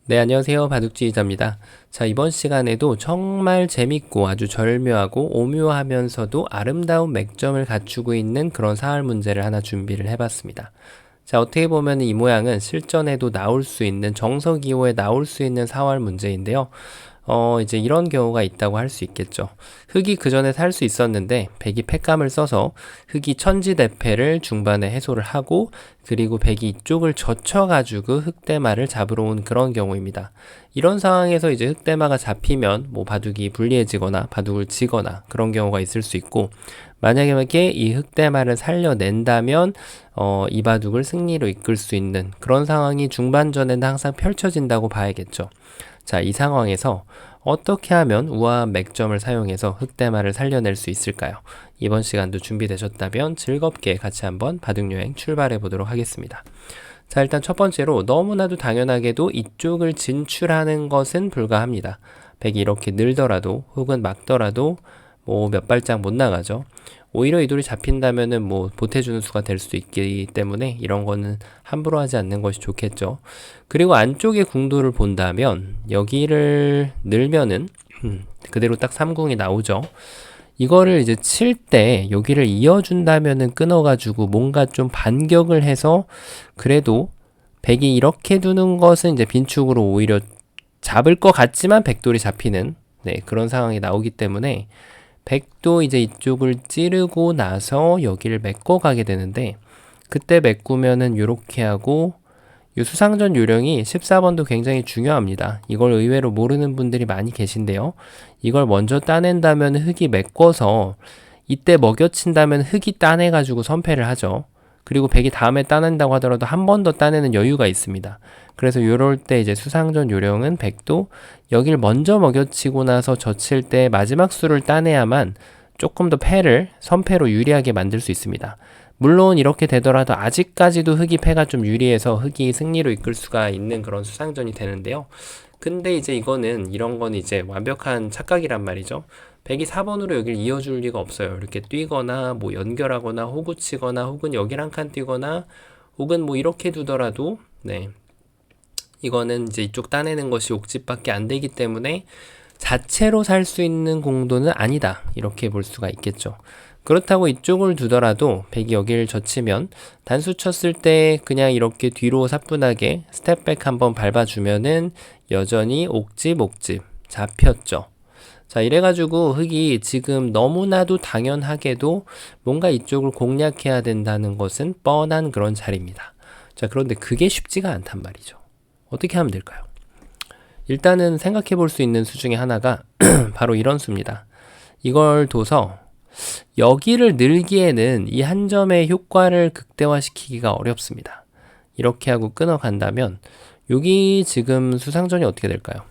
네, 안녕하세요. 바둑지휘자입니다. 자, 이번 시간에도 정말 재밌고 아주 절묘하고 오묘하면서도 아름다운 맥점을 갖추고 있는 그런 사활 문제를 하나 준비를 해봤습니다. 자, 어떻게 보면 이 모양은 실전에도 나올 수 있는 정석이호에 나올 수 있는 사활 문제인데요. 이제 이런 경우가 있다고 할 수 있겠죠. 흑이 그 전에 살 수 있었는데 백이 패감을 써서 흑이 천지대패를 중반에 해소를 하고 그리고 백이 이쪽을 젖혀가지고 흑대마를 잡으러 온 그런 경우입니다. 이런 상황에서 이제 흑대마가 잡히면 뭐 바둑이 불리해지거나 바둑을 지거나 그런 경우가 있을 수 있고 만약에 이 흑대마를 살려낸다면 이 바둑을 승리로 이끌 수 있는 그런 상황이 중반전에는 항상 펼쳐진다고 봐야겠죠. 자, 이 상황에서 어떻게 하면 우아한 맥점을 사용해서 흑대마를 살려낼 수 있을까요? 이번 시간도 준비되셨다면 즐겁게 같이 한번 바둑여행 출발해 보도록 하겠습니다. 자, 일단 첫 번째로 너무나도 당연하게도 이쪽을 진출하는 것은 불가합니다. 백이 이렇게 늘더라도 혹은 막더라도 뭐 몇 발짝 못 나가죠. 오히려 이 돌이 잡힌다면은 뭐 보태주는 수가 될 수도 있기 때문에 이런 거는 함부로 하지 않는 것이 좋겠죠. 그리고 안쪽의 궁도를 본다면 여기를 늘면은 그대로 딱 3궁이 나오죠. 이거를 이제 칠 때 여기를 이어준다면은 끊어가지고 뭔가 좀 반격을 해서 그래도 백이 이렇게 두는 것은 이제 빈축으로 오히려 잡을 것 같지만 백돌이 잡히는 그런 상황이 나오기 때문에 백도 이제 이쪽을 찌르고 나서 여기를 메꿔 가게 되는데 그때 메꾸면은 요렇게 하고 이 수상전 요령이 14번도 굉장히 중요합니다. 이걸 의외로 모르는 분들이 많이 계신데요. 이걸 먼저 따낸다면 흑이 메꿔서 이때 먹여친다면 흑이 따내가지고 선패를 하죠. 그리고 백이 다음에 따낸다고 하더라도 한 번 더 따내는 여유가 있습니다. 그래서 요럴 때 이제 수상전 요령은 백도 여길 먼저 먹여치고 나서 젖힐 때 마지막 수를 따내야만 조금 더 선패로 유리하게 만들 수 있습니다. 물론 이렇게 되더라도 아직까지도 흑이 패가 좀 유리해서 흑이 승리로 이끌 수가 있는 그런 수상전이 되는데요. 근데 이제 이런 건 이제 완벽한 착각이란 말이죠. 백이 4번으로 여길 이어줄 리가 없어요. 이렇게 뛰거나 뭐 연결하거나 호구 치거나 혹은 여길 한 칸 뛰거나 혹은 뭐 이렇게 두더라도 이거는 이제 이쪽 따내는 것이 옥집밖에 안 되기 때문에 자체로 살 수 있는 공도는 아니다. 이렇게 볼 수가 있겠죠. 그렇다고 이쪽을 두더라도 백이 여기를 젖히면 단수 쳤을 때 그냥 이렇게 뒤로 사뿐하게 스텝백 한번 밟아주면은 여전히 옥집 잡혔죠. 자, 이래가지고 흑이 지금 너무나도 당연하게도 뭔가 이쪽을 공략해야 된다는 것은 뻔한 그런 자리입니다. 자, 그런데 그게 쉽지가 않단 말이죠. 어떻게 하면 될까요? 일단은 생각해 볼 수 있는 수 중에 하나가 바로 이런 수입니다. 이걸 둬서 여기를 늘기에는 이 한 점의 효과를 극대화시키기가 어렵습니다. 이렇게 하고 끊어간다면 여기 지금 수상전이 어떻게 될까요?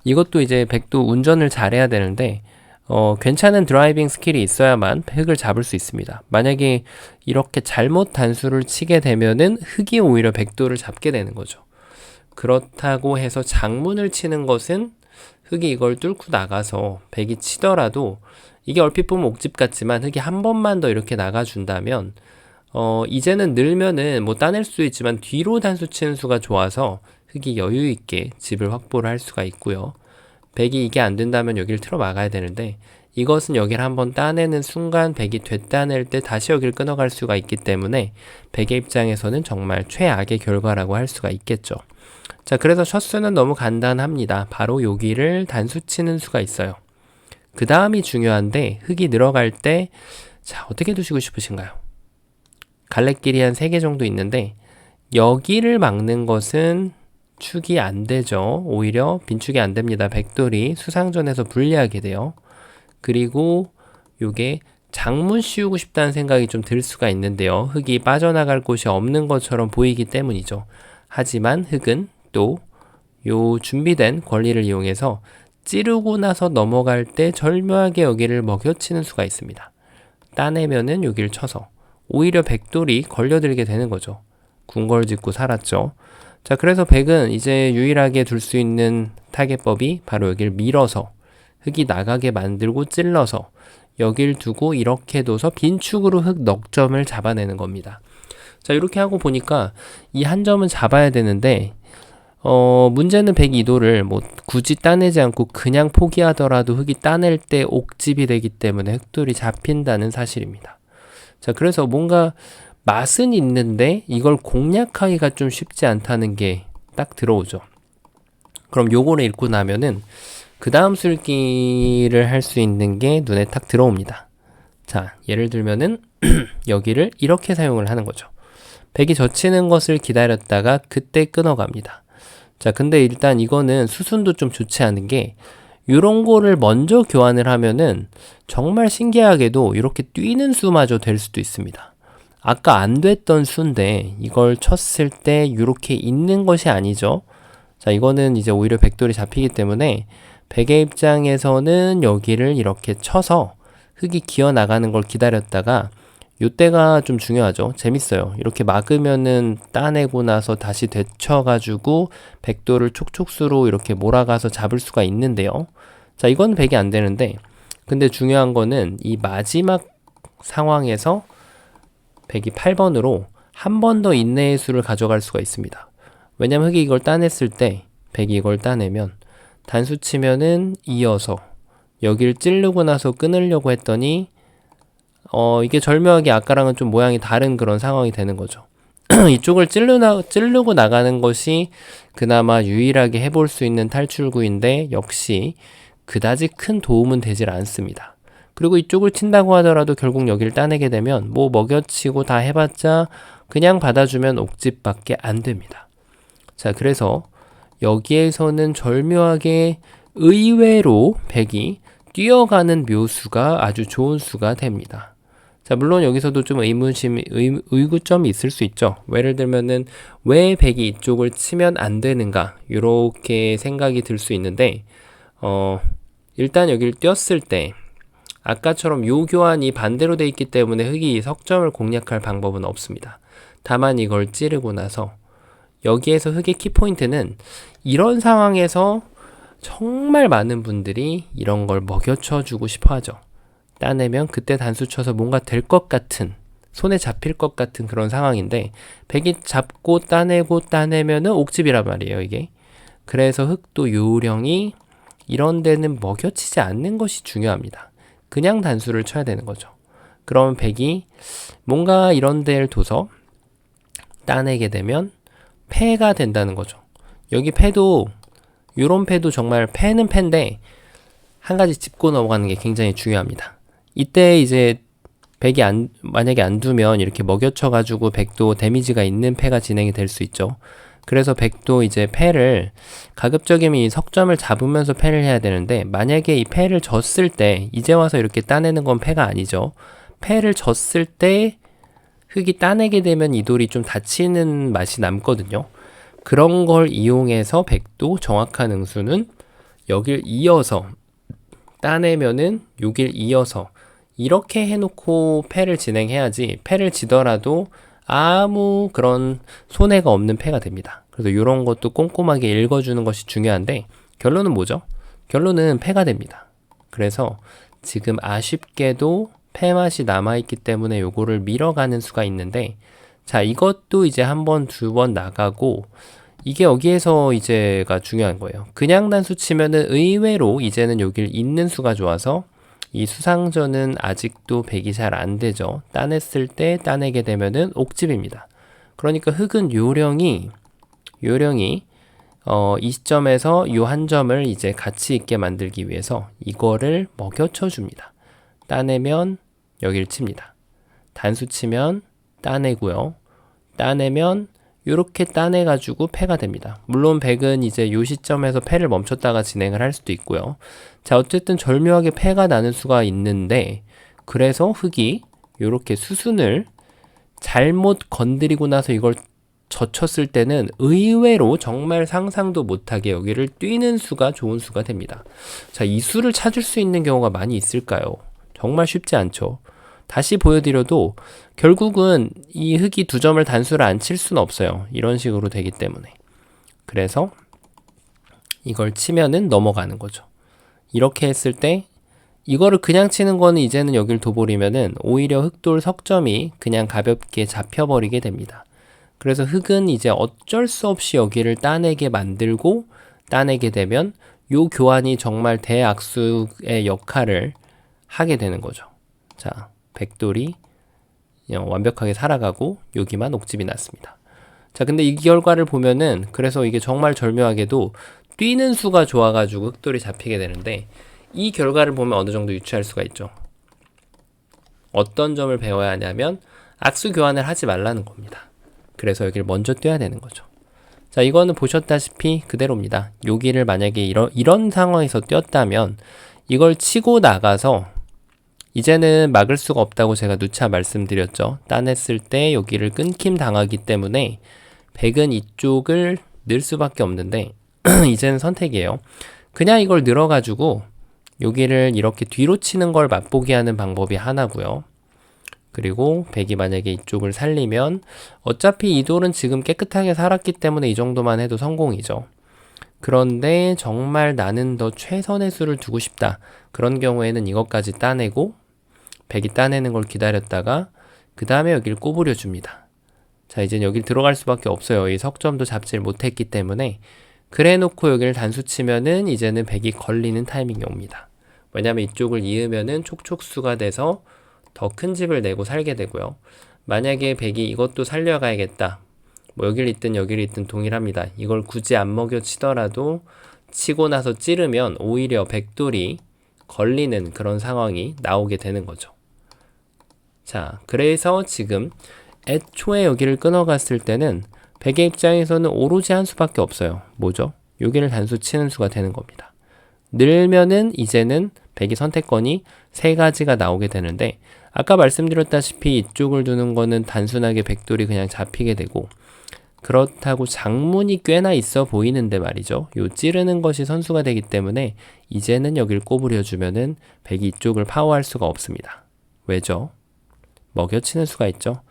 이것도 이제 백도 운전을 잘해야 되는데 괜찮은 드라이빙 스킬이 있어야만 흑을 잡을 수 있습니다. 만약에 이렇게 잘못 단수를 치게 되면은 흑이 오히려 백도를 잡게 되는 거죠. 그렇다고 해서 장문을 치는 것은 흑이 이걸 뚫고 나가서 백이 치더라도 이게 얼핏 보면 옥집 같지만 흑이 한 번만 더 이렇게 나가준다면 이제는 늘면은 뭐 따낼 수 있지만 뒤로 단수 치는 수가 좋아서 흑이 여유 있게 집을 확보를 할 수가 있고요. 백이 이게 안 된다면 여기를 틀어 막아야 되는데 이것은 여기를 한번 따내는 순간 백이 되따낼 때 다시 여기를 끊어갈 수가 있기 때문에 백의 입장에서는 정말 최악의 결과라고 할 수가 있겠죠. 자, 그래서 첫 수는 너무 간단합니다. 바로 여기를 단수 치는 수가 있어요. 그 다음이 중요한데 흑이 늘어갈 때 자, 어떻게 두시고 싶으신가요? 갈래길이 한 3개 정도 있는데 여기를 막는 것은 축이 안 되죠. 오히려 빈축이 안 됩니다. 백돌이 수상전에서 불리하게 돼요. 그리고 요게 장문 씌우고 싶다는 생각이 좀 들 수가 있는데요. 흑이 빠져나갈 곳이 없는 것처럼 보이기 때문이죠. 하지만 흑은 또 요 준비된 권리를 이용해서 찌르고 나서 넘어갈 때 절묘하게 여기를 먹여치는 수가 있습니다. 따내면은 여기를 쳐서 오히려 백돌이 걸려들게 되는 거죠. 궁궐 짓고 살았죠. 자, 그래서 백은 이제 유일하게 둘 수 있는 타겟법이 바로 여기를 밀어서 흑이 나가게 만들고 찔러서 여길 두고 이렇게 둬서 빈축으로 흑 넉 점을 잡아내는 겁니다. 자, 이렇게 하고 보니까 이 한 점은 잡아야 되는데 문제는 102도를 뭐 굳이 따내지 않고 그냥 포기하더라도 흙이 따낼 때 옥집이 되기 때문에 흙돌이 잡힌다는 사실입니다. 자, 그래서 뭔가 맛은 있는데 이걸 공략하기가 좀 쉽지 않다는 게 딱 들어오죠. 그럼 요거를 읽고 나면은 그 다음 술기를 할 수 있는 게 눈에 딱 들어옵니다. 자, 예를 들면은 여기를 이렇게 사용을 하는 거죠. 백이 젖히는 것을 기다렸다가 그때 끊어갑니다. 자, 근데 일단 이거는 수순도 좀 좋지 않은 게 요런 거를 먼저 교환을 하면은 정말 신기하게도 이렇게 뛰는 수마저 될 수도 있습니다. 아까 안 됐던 수인데 이걸 쳤을 때 이렇게 있는 것이 아니죠. 자, 이거는 이제 오히려 백돌이 잡히기 때문에 백의 입장에서는 여기를 이렇게 쳐서 흙이 기어 나가는 걸 기다렸다가 요때가 좀 중요하죠. 재밌어요. 이렇게 막으면은 따내고 나서 다시 되쳐가지고 백돌을 촉촉수로 이렇게 몰아가서 잡을 수가 있는데요. 자, 이건 백이 안 되는데, 근데 중요한 거는 이 마지막 상황에서 백이 8번으로 한 번 더 인내의 수를 가져갈 수가 있습니다. 왜냐면 흙이 이걸 따냈을 때 백이 이걸 따내면 단수 치면은 이어서 여기를 찌르고 나서 끊으려고 했더니 이게 절묘하게 아까랑은 좀 모양이 다른 그런 상황이 되는 거죠. 이쪽을 찌르고 나가는 것이 그나마 유일하게 해볼 수 있는 탈출구인데 역시 그다지 큰 도움은 되질 않습니다. 그리고 이쪽을 친다고 하더라도 결국 여기를 따내게 되면 뭐 먹여치고 다 해봤자 그냥 받아주면 옥집밖에 안 됩니다. 자, 그래서 여기에서는 절묘하게 의외로 백이 뛰어가는 묘수가 아주 좋은 수가 됩니다. 자, 물론 여기서도 좀 의구점이 있을 수 있죠. 예를 들면은 왜 백이 이쪽을 치면 안 되는가 이렇게 생각이 들 수 있는데 일단 여기를 뛰었을 때 아까처럼 요 교환이 반대로 돼 있기 때문에 흙이 석점을 공략할 방법은 없습니다. 다만 이걸 찌르고 나서 여기에서 흙의 키포인트는 이런 상황에서 정말 많은 분들이 이런 걸 먹여쳐 주고 싶어 하죠. 따내면 그때 단수 쳐서 뭔가 될 것 같은, 손에 잡힐 것 같은 그런 상황인데 백이 잡고 따내고 따내면은 옥집이란 말이에요, 이게. 그래서 흙도 요령이 이런 데는 먹여치지 않는 것이 중요합니다. 그냥 단수를 쳐야 되는 거죠. 그러면 백이 뭔가 이런 데를 둬서 따내게 되면 패가 된다는 거죠. 여기 패도 요런 패도 정말 패는 패인데 한 가지 짚고 넘어가는 게 굉장히 중요합니다. 이때 이제 백이 만약에 안 두면 이렇게 먹여쳐 가지고 백도 데미지가 있는 패가 진행이 될 수 있죠. 그래서 백도 이제 패를 가급적이면 이 석점을 잡으면서 패를 해야 되는데 만약에 이 패를 졌을 때 이제 와서 이렇게 따내는 건 패가 아니죠. 패를 졌을 때 흙이 따내게 되면 이 돌이 좀 다치는 맛이 남거든요. 그런 걸 이용해서 백도 정확한 응수는 여길 이어서 따내면은 여길 이어서 이렇게 해놓고 패를 진행해야지 패를 지더라도 아무 그런 손해가 없는 패가 됩니다. 그래서 이런 것도 꼼꼼하게 읽어주는 것이 중요한데 결론은 뭐죠? 결론은 패가 됩니다. 그래서 지금 아쉽게도 패 맛이 남아있기 때문에 요거를 밀어가는 수가 있는데 자, 이것도 이제 한 번, 두 번 나가고 이게 여기에서 이제가 중요한 거예요. 그냥 단수 치면은 의외로 이제는 여길 있는 수가 좋아서 이 수상전은 아직도 백이 잘 안 되죠. 따냈을 때 따내게 되면은 옥집입니다. 그러니까 흙은 요령이 이 시점에서 요 한 점을 이제 가치 있게 만들기 위해서 이거를 먹여쳐 줍니다. 따내면 여길 칩니다. 단수 치면 따내고요. 따내면 요렇게 따내가지고 패가 됩니다. 물론 백은 이제 요 시점에서 패를 멈췄다가 진행을 할 수도 있고요. 자, 어쨌든 절묘하게 패가 나는 수가 있는데 그래서 흙이 요렇게 수순을 잘못 건드리고 나서 이걸 젖혔을 때는 의외로 정말 상상도 못하게 여기를 뛰는 수가 좋은 수가 됩니다. 자, 이 수를 찾을 수 있는 경우가 많이 있을까요? 정말 쉽지 않죠. 다시 보여드려도 결국은 이 흙이 두 점을 단수를 안 칠 수는 없어요. 이런 식으로 되기 때문에. 그래서 이걸 치면은 넘어가는 거죠. 이렇게 했을 때 이거를 그냥 치는 거는 이제는 여길 둬버리면은 오히려 흙돌 석점이 그냥 가볍게 잡혀버리게 됩니다. 그래서 흙은 이제 어쩔 수 없이 여기를 따내게 만들고 따내게 되면 요 교환이 정말 대악수의 역할을 하게 되는 거죠. 자, 백돌이 완벽하게 살아가고 여기만 옥집이 났습니다. 자, 근데 이 결과를 보면은 그래서 이게 정말 절묘하게도 뛰는 수가 좋아가지고 흑돌이 잡히게 되는데 이 결과를 보면 어느 정도 유추할 수가 있죠. 어떤 점을 배워야 하냐면 악수 교환을 하지 말라는 겁니다. 그래서 여기를 먼저 뛰어야 되는 거죠. 자, 이거는 보셨다시피 그대로입니다. 여기를 만약에 이런 상황에서 뛰었다면 이걸 치고 나가서 이제는 막을 수가 없다고 제가 누차 말씀드렸죠. 따냈을 때 여기를 끊김 당하기 때문에 백은 이쪽을 늘 수밖에 없는데 이제는 선택이에요. 그냥 이걸 늘어가지고 여기를 이렇게 뒤로 치는 걸 맛보게 하는 방법이 하나고요. 그리고 백이 만약에 이쪽을 살리면 어차피 이 돌은 지금 깨끗하게 살았기 때문에 이 정도만 해도 성공이죠. 그런데 정말 나는 더 최선의 수를 두고 싶다. 그런 경우에는 이것까지 따내고 백이 따내는 걸 기다렸다가 그 다음에 여기를 꼬부려 줍니다. 자, 이제 여길 들어갈 수밖에 없어요. 이 석점도 잡지를 못했기 때문에. 그래 놓고 여기를 단수 치면은 이제는 백이 걸리는 타이밍이 옵니다. 왜냐면 이쪽을 이으면은 촉촉수가 돼서 더 큰 집을 내고 살게 되고요. 만약에 백이 이것도 살려가야겠다. 뭐 여길 있든 여길 있든 동일합니다. 이걸 굳이 안 먹여 치더라도 치고 나서 찌르면 오히려 백돌이 걸리는 그런 상황이 나오게 되는 거죠. 자, 그래서 지금 애초에 여기를 끊어갔을 때는 백의 입장에서는 오로지 한 수밖에 없어요. 뭐죠? 여기를 단수 치는 수가 되는 겁니다. 늘면은 이제는 백의 선택권이 세 가지가 나오게 되는데 아까 말씀드렸다시피 이쪽을 두는 거는 단순하게 백돌이 그냥 잡히게 되고 그렇다고 장문이 꽤나 있어 보이는데 말이죠. 요 찌르는 것이 선수가 되기 때문에 이제는 여길 꼬부려 주면은 백이 이쪽을 파워할 수가 없습니다. 왜죠? 먹여치는 수가 있죠.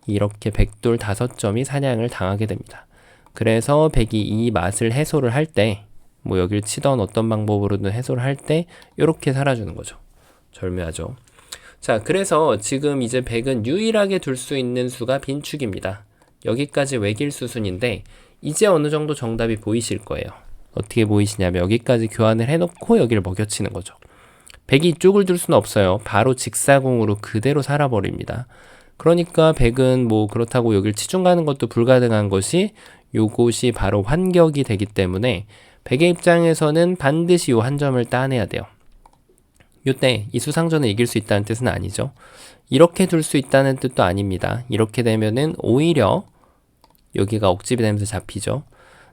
이렇게 백돌 5점이 사냥을 당하게 됩니다. 그래서 백이 이 맛을 해소를 할 때 뭐 여길 치던 어떤 방법으로든 해소를 할 때 이렇게 살아주는 거죠. 절묘하죠. 자, 그래서 지금 이제 백은 유일하게 둘 수 있는 수가 빈축입니다. 여기까지 외길 수순인데 이제 어느 정도 정답이 보이실 거예요. 어떻게 보이시냐면 여기까지 교환을 해놓고 여기를 먹여치는 거죠. 백이 이쪽을 둘 수는 없어요. 바로 직사공으로 그대로 살아버립니다. 그러니까 백은 뭐 그렇다고 여길 치중 가는 것도 불가능한 것이 요것이 바로 환격이 되기 때문에 백의 입장에서는 반드시 요 한 점을 따내야 돼요. 요때 이 수상전을 이길 수 있다는 뜻은 아니죠. 이렇게 둘 수 있다는 뜻도 아닙니다. 이렇게 되면은 오히려 여기가 억집이 되면서 잡히죠.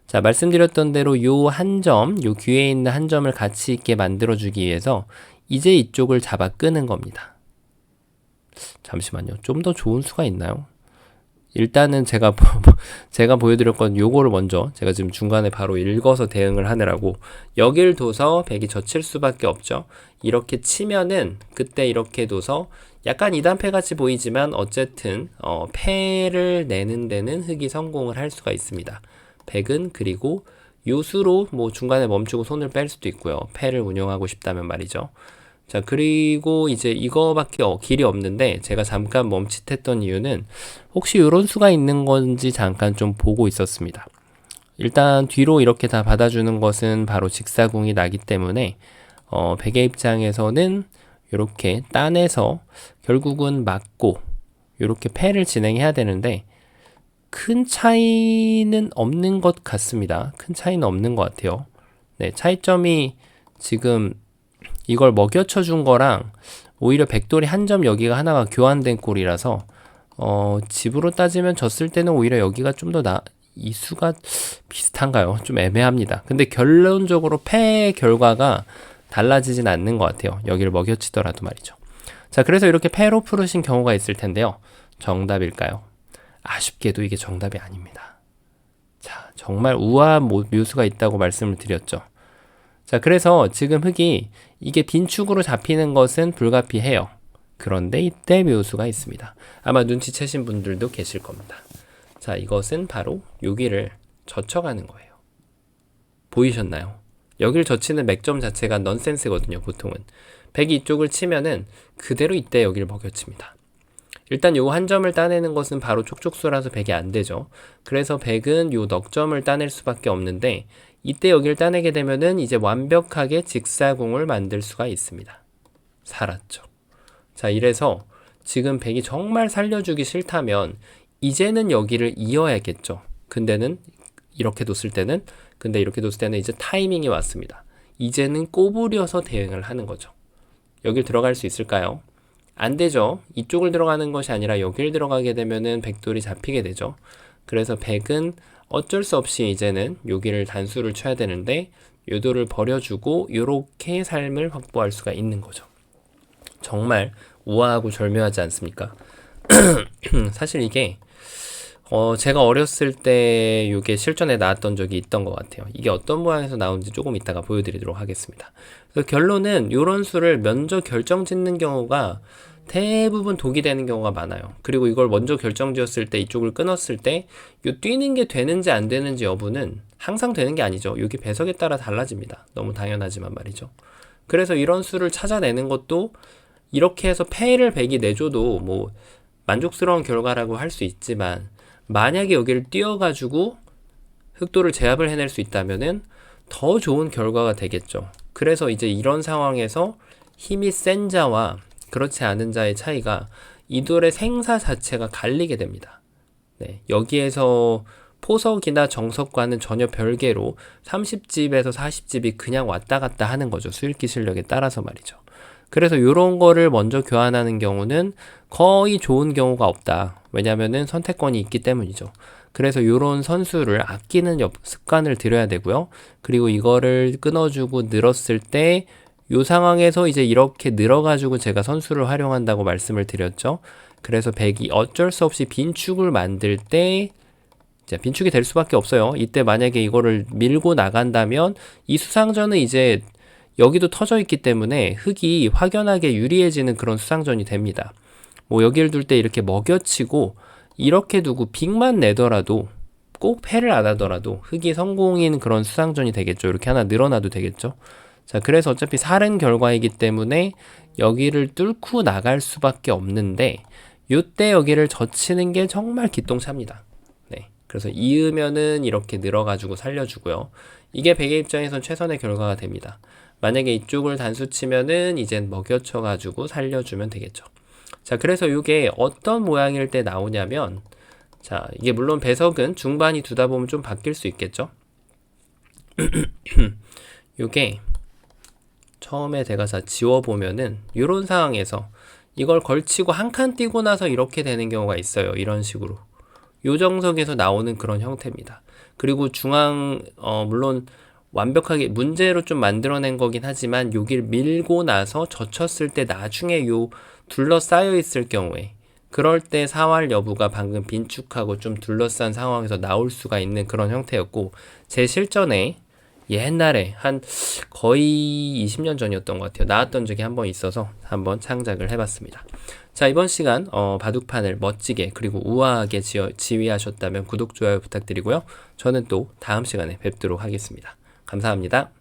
자, 말씀드렸던 대로 요 한 점, 요 귀에 있는 한 점을 가치 있게 만들어주기 위해서 이제 이쪽을 잡아 끄는 겁니다. 잠시만요. 좀 더 좋은 수가 있나요? 일단은 제가 보여드렸건 요거를 먼저 제가 지금 중간에 바로 읽어서 대응을 하느라고 여길 둬서 백이 젖힐 수밖에 없죠. 이렇게 치면은 그때 이렇게 둬서 약간 2단패 같이 보이지만 어쨌든 패를 내는 데는 흑이 성공을 할 수가 있습니다. 백은 그리고 요수로 뭐 중간에 멈추고 손을 뺄 수도 있고요. 패를 운용하고 싶다면 말이죠. 자, 그리고 이제 이거밖에 길이 없는데 제가 잠깐 멈칫했던 이유는 혹시 이런 수가 있는 건지 잠깐 좀 보고 있었습니다. 일단 뒤로 이렇게 다 받아주는 것은 바로 직사공이 나기 때문에 백의 입장에서는 이렇게 따내서 결국은 맞고 이렇게 패를 진행해야 되는데 큰 차이는 없는 것 같습니다. 큰 차이는 없는 것 같아요. 네, 차이점이 지금 이걸 먹여쳐 준 거랑 오히려 백돌이 한 점 여기가 하나가 교환된 꼴이라서 집으로 따지면 졌을 때는 오히려 여기가 좀 더 이 수가 비슷한가요? 좀 애매합니다. 근데 결론적으로 패 결과가 달라지진 않는 것 같아요. 여기를 먹여치더라도 말이죠. 자, 그래서 이렇게 패로 풀으신 경우가 있을 텐데요. 정답일까요? 아쉽게도 이게 정답이 아닙니다. 자, 정말 우아한 묘수가 있다고 말씀을 드렸죠. 자, 그래서 지금 흑이 이게 빈축으로 잡히는 것은 불가피해요. 그런데 이때 묘수가 있습니다. 아마 눈치채신 분들도 계실 겁니다. 자, 이것은 바로 여기를 젖혀가는 거예요. 보이셨나요? 여기를 젖히는 맥점 자체가 넌센스거든요, 보통은. 백이 이쪽을 치면은 그대로 이때 여기를 먹여칩니다. 일단 요 한 점을 따내는 것은 바로 촉촉수라서 100이 안 되죠. 그래서 100은 요 넉점을 따낼 수밖에 없는데 이때 여기를 따내게 되면은 이제 완벽하게 직사공을 만들 수가 있습니다. 살았죠. 자, 이래서 지금 100이 정말 살려주기 싫다면 이제는 여기를 이어야겠죠. 근데 이렇게 뒀을 때는 이제 타이밍이 왔습니다. 이제는 꼬부려서 대응을 하는 거죠. 여길 들어갈 수 있을까요? 안 되죠. 이쪽을 들어가는 것이 아니라 여길 들어가게 되면은 백돌이 잡히게 되죠. 그래서 100은 어쩔 수 없이 이제는 여기를 단수를 쳐야 되는데 요도를 버려주고 요렇게 삶을 확보할 수가 있는 거죠. 정말 우아하고 절묘하지 않습니까? 사실 이게 제가 어렸을 때 이게 실전에 나왔던 적이 있던 것 같아요. 이게 어떤 모양에서 나오는지 조금 이따가 보여드리도록 하겠습니다. 그래서 결론은 이런 수를 먼저 결정 짓는 경우가 대부분 독이 되는 경우가 많아요. 그리고 이걸 먼저 결정 지었을 때 이쪽을 끊었을 때 이 뛰는 게 되는지 안 되는지 여부는 항상 되는 게 아니죠. 여기 배석에 따라 달라집니다. 너무 당연하지만 말이죠. 그래서 이런 수를 찾아내는 것도 이렇게 해서 패를 100이 내줘도 뭐 만족스러운 결과라고 할 수 있지만 만약에 여기를 띄워가지고 흑도를 제압을 해낼 수 있다면은 더 좋은 결과가 되겠죠. 그래서 이제 이런 상황에서 힘이 센 자와 그렇지 않은 자의 차이가 이 돌의 생사 자체가 갈리게 됩니다. 네, 여기에서 포석이나 정석과는 전혀 별개로 30집에서 40집이 그냥 왔다 갔다 하는 거죠. 수읽기 실력에 따라서 말이죠. 그래서 이런 거를 먼저 교환하는 경우는 거의 좋은 경우가 없다. 왜냐면은 선택권이 있기 때문이죠. 그래서 이런 선수를 아끼는 습관을 들여야 되고요. 그리고 이거를 끊어주고 늘었을 때 이 상황에서 이제 이렇게 늘어가지고 제가 선수를 활용한다고 말씀을 드렸죠. 그래서 100이 어쩔 수 없이 빈축을 만들 때 빈축이 될 수밖에 없어요. 이때 만약에 이거를 밀고 나간다면 이 수상전은 이제 여기도 터져 있기 때문에 흑이 확연하게 유리해지는 그런 수상전이 됩니다. 뭐 여기를 둘 때 이렇게 먹여치고 이렇게 두고 빅만 내더라도 꼭 패를 안 하더라도 흑이 성공인 그런 수상전이 되겠죠. 이렇게 하나 늘어나도 되겠죠. 자, 그래서 어차피 살은 결과이기 때문에 여기를 뚫고 나갈 수밖에 없는데 요때 여기를 젖히는 게 정말 기똥차입니다. 네, 그래서 이으면은 이렇게 늘어가지고 살려주고요. 이게 100의 입장에선 최선의 결과가 됩니다. 만약에 이쪽을 단수 치면은 이젠 먹여쳐가지고 살려주면 되겠죠. 자, 그래서 이게 어떤 모양일 때 나오냐면, 자, 이게 물론 배석은 중반이 두다 보면 좀 바뀔 수 있겠죠. 이게 처음에 제가 자 지워보면은 이런 상황에서 이걸 걸치고 한 칸 띄고 나서 이렇게 되는 경우가 있어요. 이런 식으로. 요 정석에서 나오는 그런 형태입니다. 그리고 중앙, 물론 완벽하게 문제로 좀 만들어낸 거긴 하지만 여길 밀고 나서 젖혔을 때 나중에 요 둘러싸여 있을 경우에 그럴 때 사활 여부가 방금 빈축하고 좀 둘러싼 상황에서 나올 수가 있는 그런 형태였고 제 실전에 옛날에 한 거의 20년 전이었던 것 같아요. 나왔던 적이 한 번 있어서 한번 창작을 해봤습니다. 자, 이번 시간 바둑판을 멋지게 그리고 우아하게 지휘하셨다면 구독, 좋아요 부탁드리고요. 저는 또 다음 시간에 뵙도록 하겠습니다. 감사합니다.